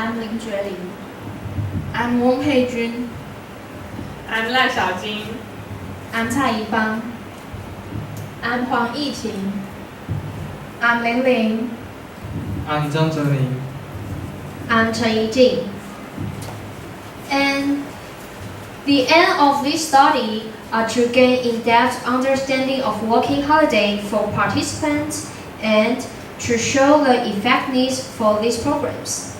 I'm 林觉玲。I'm 翁佩君。I'm 赖小金。I'm 蔡宜芳。I'm 黄义婷。I'm 林玲。I'm 张哲林。I'm Chen Yijing. And the aim of this study are to gain in-depth understanding of working holiday for participants and to show the effectiveness for these programs.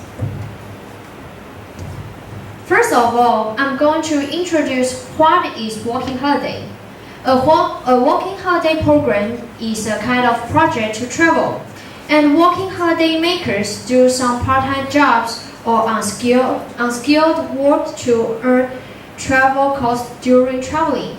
First of all, I'm going to introduce what is working holiday. A working holiday program is a kind of project to travel, and working holiday makers do some part-time jobs or unskilled work to earn travel costs during traveling.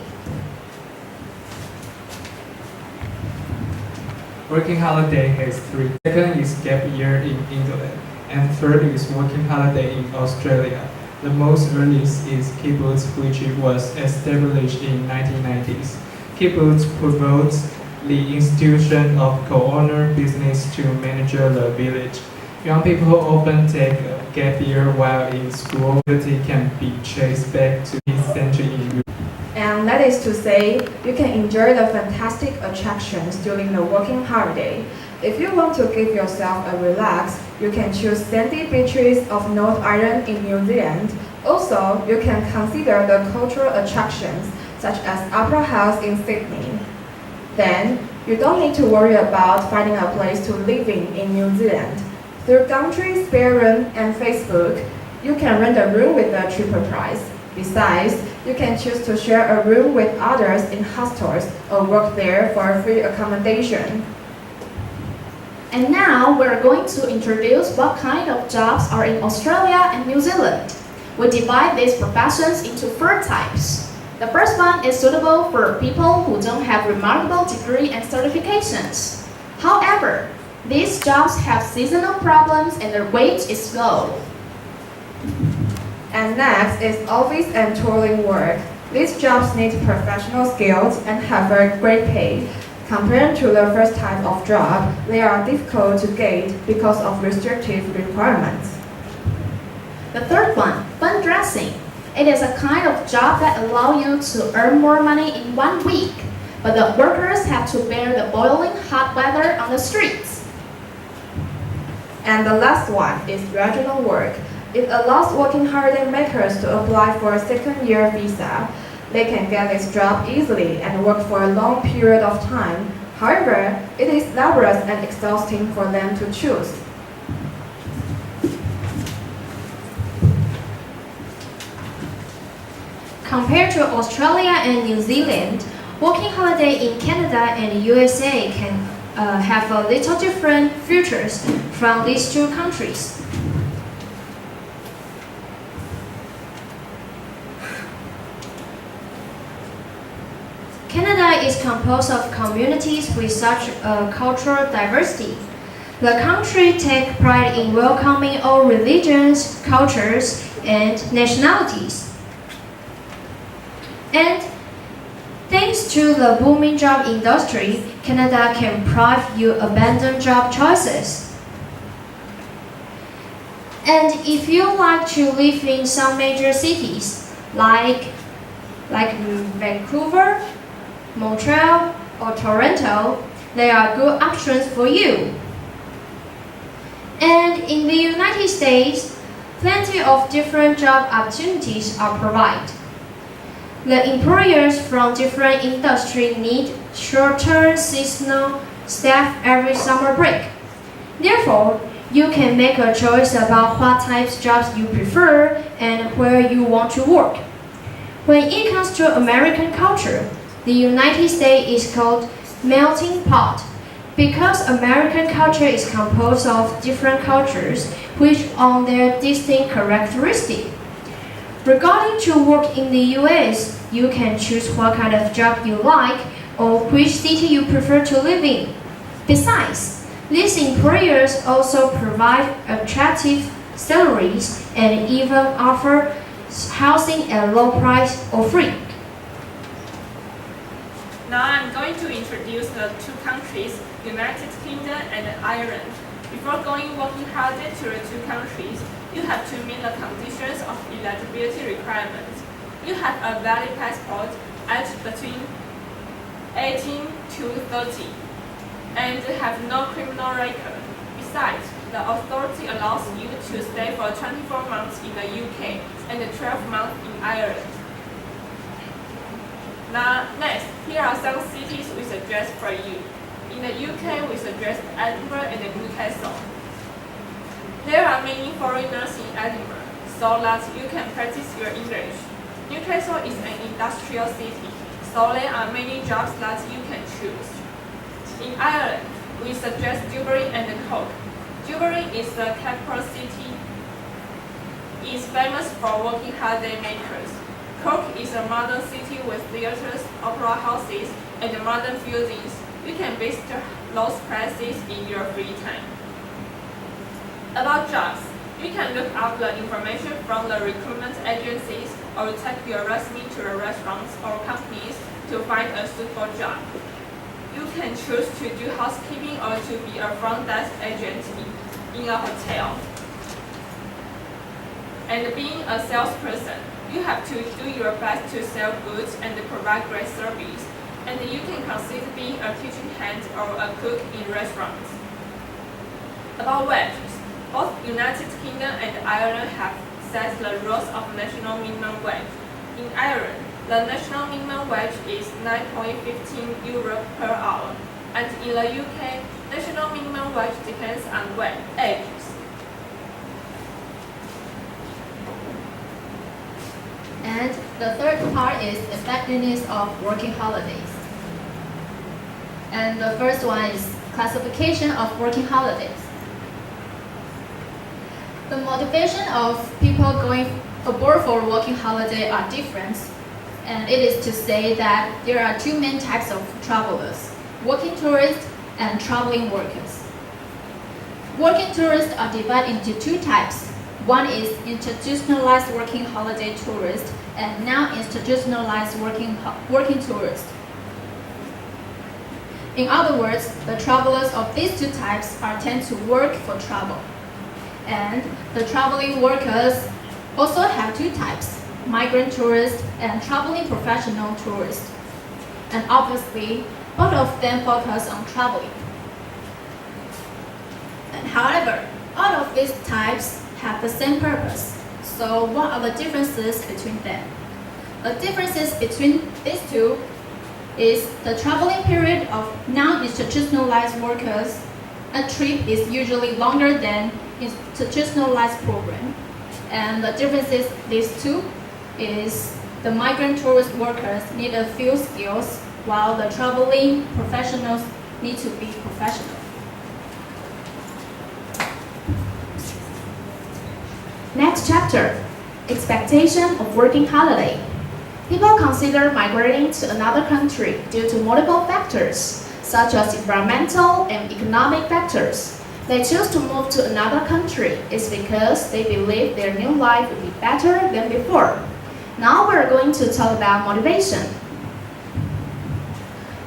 Working holiday has three. Second is gap year in England, and third is working holiday in Australia. The most earliest is kibbutz, which was established in 1990s. Kibbutz promotes the institution of co-owner business to manage the village. Young people often take a gap year while in school. Ability can be traced back to this century in Europe. And that is to say, you can enjoy the fantastic attractions during the working holiday. If you want to give yourself a relax, you can choose sandy beaches of North Island in New Zealand. Also, you can consider the cultural attractions such as Opera House in Sydney. Then, you don't need to worry about finding a place to live in New Zealand. Through Gumtree, Spare Room, and Facebook, you can rent a room with a cheaper price. Besides, you can choose to share a room with others in hostels or work there for a free accommodation. And now we're going to introduce what kind of jobs are in Australia and New Zealand. We divide these professions into 4 types. The first one is suitable for people who don't have remarkable degree and certifications. However, these jobs have seasonal problems and their wage is low. And next is office and tooling work. These jobs need professional skills and have a great pay. Compared to the first type of job, they are difficult to get because of restrictive requirements. The third one, fund dressing. It is a kind of job that allows you to earn more money in 1 week, but the workers have to bear the boiling hot weather on the streets. And the last one is regional work. It allows working holiday makers to apply for a second-year visa. They can get this job easily and work for a long period of time. However, it is laborious and exhausting for them to choose. Compared to Australia and New Zealand, working holiday in Canada and USA can have a little different features from these 2 countries. Canada is composed of communities with such cultural diversity. The country takes pride in welcoming all religions, cultures, and nationalities. And thanks to the booming job industry, Canada can provide you abundant job choices. And if you like to live in some major cities, like Vancouver, Montreal, or Toronto, there are good options for you. And in the United States, plenty of different job opportunities are provided. The employers from different industries need short-term seasonal staff every summer break. Therefore, you can make a choice about what types of jobs you prefer and where you want to work. When it comes to American culture, the United States is called melting pot because American culture is composed of different cultures which own their distinct characteristics. Regarding to work in the US, you can choose what kind of job you like or which city you prefer to live in. Besides, these employers also provide attractive salaries and even offer housing at low price or free. Now I'm going to introduce the 2 countries, United Kingdom and Ireland. Before going working holiday to the 2 countries, You have to meet the conditions of eligibility requirements. You have a valid passport aged between 18 to 30 and have no criminal record. Besides, the authority allows you to stay for 24 months in the UK and 12 months in Ireland. Now, next, here are some cities we suggest for you. In the UK, we suggest Edinburgh and Newcastle. There are many foreigners in Edinburgh, so that you can practice your English. Newcastle is an industrial city, so there are many jobs that you can choose. In Ireland, we suggest Dublin and Cork. Dublin is the capital city. It is famous for working holiday makers. Cork is a modern city with theaters, opera houses, and modern buildings. You can visit those places in your free time. About jobs, you can look up the information from the recruitment agencies or take your resume to the restaurants or companies to find a suitable job. You can choose to do housekeeping or to be a front desk agent in a hotel. And being a salesperson, you have to do your best to sell goods and provide great service. And you can consider being a kitchen hand or a cook in restaurants. About wages, both United Kingdom and Ireland have set the rules of national minimum wage. In Ireland, the national minimum wage is €9.15 per hour, and in the UK, national minimum wage depends on ages. And the third part is effectiveness of working holidays. And the first one is classification of working holidays. The motivation of people going abroad for working holiday are different, and it is to say that there are two main types of travelers: working tourists and traveling workers. Working tourists are divided into two types. One is institutionalized working holiday tourists and non-institutionalized working tourists. In other words, the travelers of these two types tend to work for travel. And the traveling workers also have two types: migrant tourists and traveling professional tourists. And obviously, both of them focus on traveling. And however, all of these types have the same purpose. So what are the differences between them? The differences between these two is the traveling period of non-institutionalized workers. A trip is usually longer than institutionalized program. And the differences these two is the migrant tourist workers need a few skills, while the traveling professionals need to be professional. Next chapter, expectation of working holiday. People consider migrating to another country due to multiple factors, such as environmental and economic factors. They choose to move to another country is because they believe their new life will be better than before. Now we're going to talk about motivation.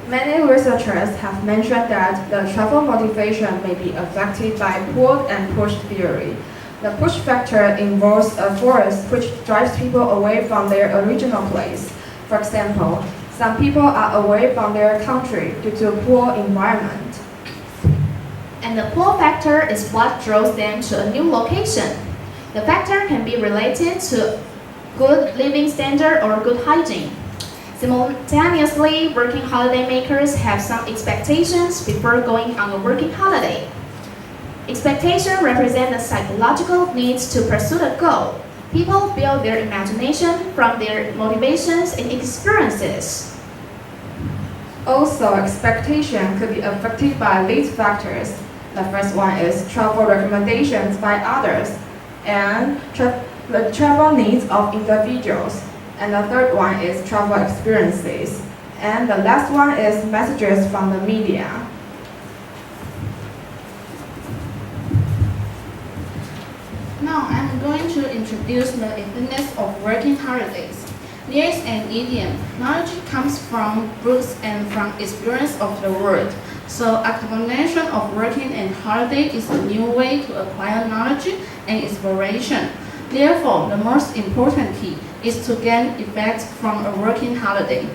Many researchers have mentioned that the travel motivation may be affected by pull and push theory. The push factor involves a force which drives people away from their original place. For example, some people are away from their country due to a poor environment. And the pull factor is what draws them to a new location. The factor can be related to good living standard or good hygiene. Simultaneously, working holiday makers have some expectations before going on a working holiday. Expectations represent the psychological needs to pursue a goal. People build their imagination from their motivations and experiences. Also, expectation could be affected by these factors. The first one is travel recommendations by others and the travel needs of individuals. And the third one is travel experiences. And the last one is messages from the media. Now I'm going to introduce the effectiveness of working holidays. There is an idiom: knowledge comes from books and from experience of the world. So a combination of working and holiday is a new way to acquire knowledge and inspiration. Therefore, the most important key is to gain effect from a working holiday.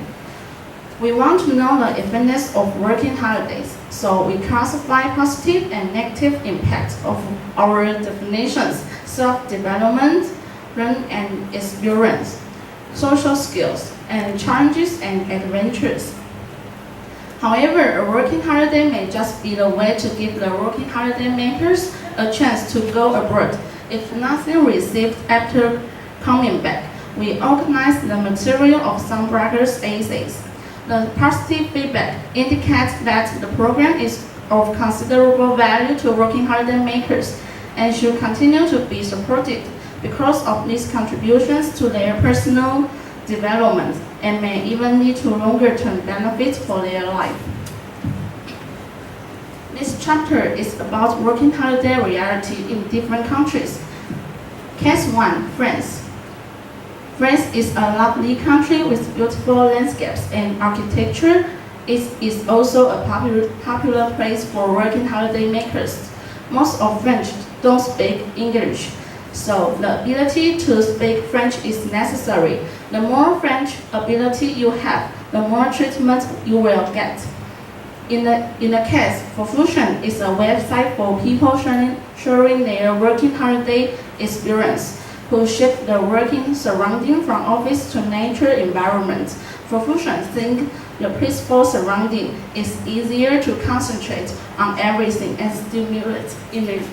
We want to know the effectiveness of working holidays, so we classify positive and negative impacts of our definitions: self-development, learn and experience, social skills, and challenges and adventures. However, a working holiday may just be the way to give the working holiday makers a chance to go abroad. If nothing received after coming back, we organize the material of some braggers' essays. The positive feedback indicates that the program is of considerable value to working holiday makers and should continue to be supported because of these contributions to their personal development and may even lead to longer-term benefits for their life. This chapter is about working holiday reality in different countries. Case 1, France. France is a lovely country with beautiful landscapes and architecture. It is also a popular place for working holiday makers. Most of French don't speak English, so the ability to speak French is necessary. The more French ability you have, the more treatment you will get. In the case, Profusion is a website for people sharing their working holiday experience, who shift the working surrounding from office to nature environment. Profusion think the peaceful surrounding is easier to concentrate on everything and stimulate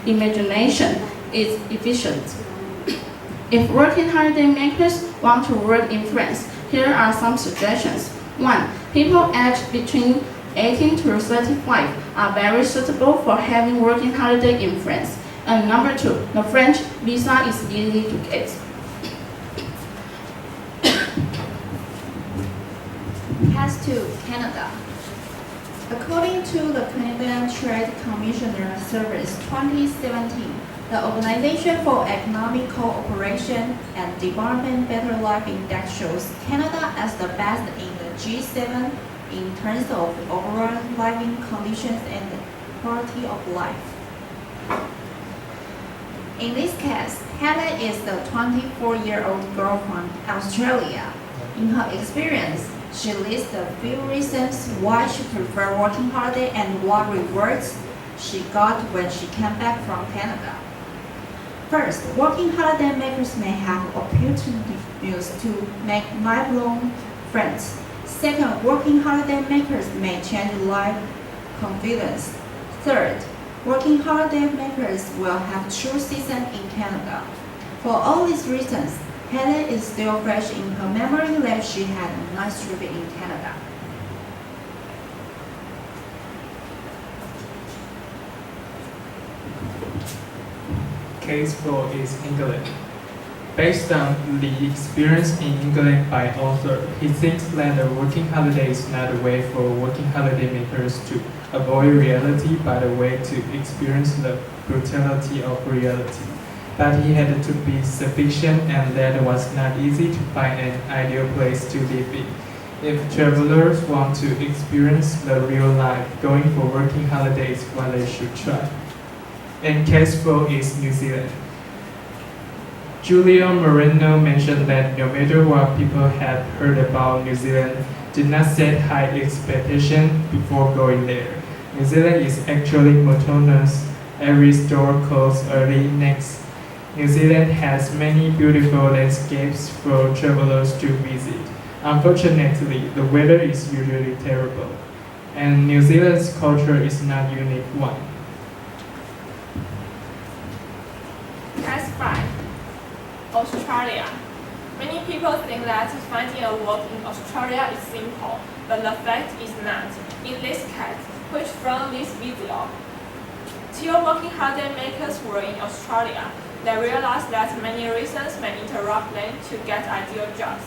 imagination is efficient. If working holiday makers want to work in France, here are some suggestions. 1. People aged between 18 to 35 are very suitable for having working holiday in France. And number 2, the French visa is easy to get. Case 2, Canada. According to the Canadian Trade Commissioner Service 2017, the Organization for Economic Cooperation and Development Better Life Index shows Canada as the best in the G7 in terms of overall living conditions and quality of life. In this case, Helen is the 24-year-old girl from Australia. In her experience, she lists a few reasons why she prefers working holiday and what rewards she got when she came back from Canada. First, working holiday makers may have opportunities to make lifelong friends. Second, working holiday makers may change life confidence. Third, working holiday makers will have true season in Canada. For all these reasons, Helen is still fresh in her memory that she had a nice trip in Canada. Case 4 is England. Based on the experience in England by author, he thinks that a working holiday is not a way for working holiday makers to avoid reality, but a way to experience the brutality of reality. But he had to be sufficient, and that it was not easy to find an ideal place to live in. If travelers want to experience the real life, going for working holidays is what they should try. And case 4 is New Zealand. Julio Moreno mentioned that no matter what people had heard about New Zealand, did not set high expectations before going there. New Zealand is actually monotonous. Every store closes early. Next, New Zealand has many beautiful landscapes for travelers to visit. Unfortunately, the weather is usually terrible, and New Zealand's culture is not unique one. Case 5. Australia. Many people think that finding a work in Australia is simple, but the fact is not. In this case, which from this video, till working holiday makers were in Australia, they realized that many reasons may interrupt them to get ideal jobs.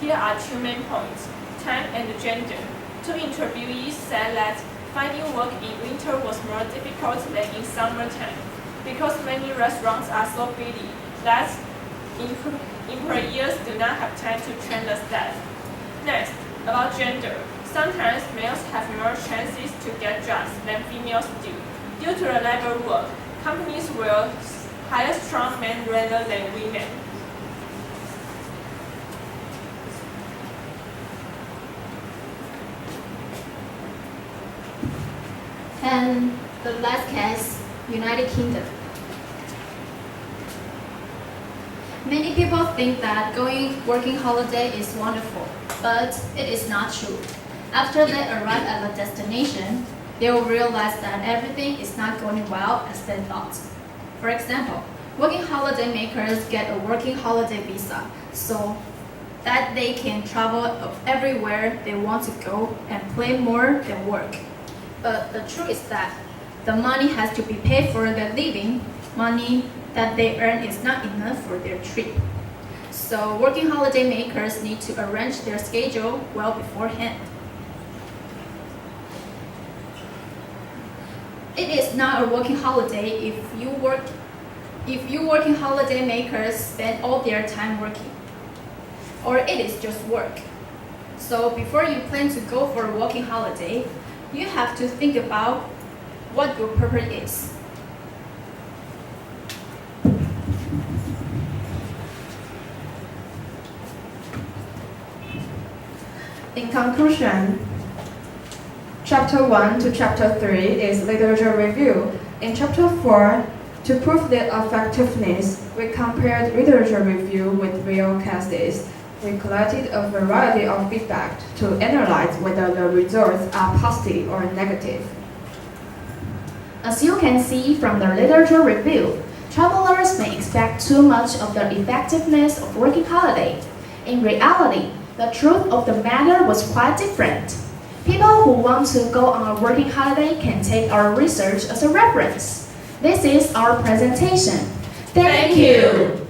Here are 2 main points: time and gender. 2 interviewees said that finding work in winter was more difficult than in summertime because many restaurants are so busy that employers do not have time to train the staff. Next, about gender. Sometimes males have more chances to get jobs than females do. Due to the labor rule, companies will hire strong men rather than women. And the last case, United Kingdom. Many people think that going working holiday is wonderful, but it is not true. After they arrive at the destination, they will realize that everything is not going well as they thought. For example, working holiday makers get a working holiday visa so that they can travel everywhere they want to go and play more than work. But the truth is that the money has to be paid for their living. Money that they earn is not enough for their trip. So working holiday makers need to arrange their schedule well beforehand. It is not a working holiday if you working holiday makers spend all their time working. Or it is just work. So before you plan to go for a working holiday, you have to think about what your purpose is. In conclusion, Chapter 1 to Chapter 3 is literature review. In Chapter 4, to prove their effectiveness, we compared literature review with real cases. We collected a variety of feedback to analyze whether the results are positive or negative. As you can see from the literature review, travelers may expect too much of the effectiveness of working holiday. In reality, the truth of the matter was quite different. People who want to go on a working holiday can take our research as a reference. This is our presentation. Thank you.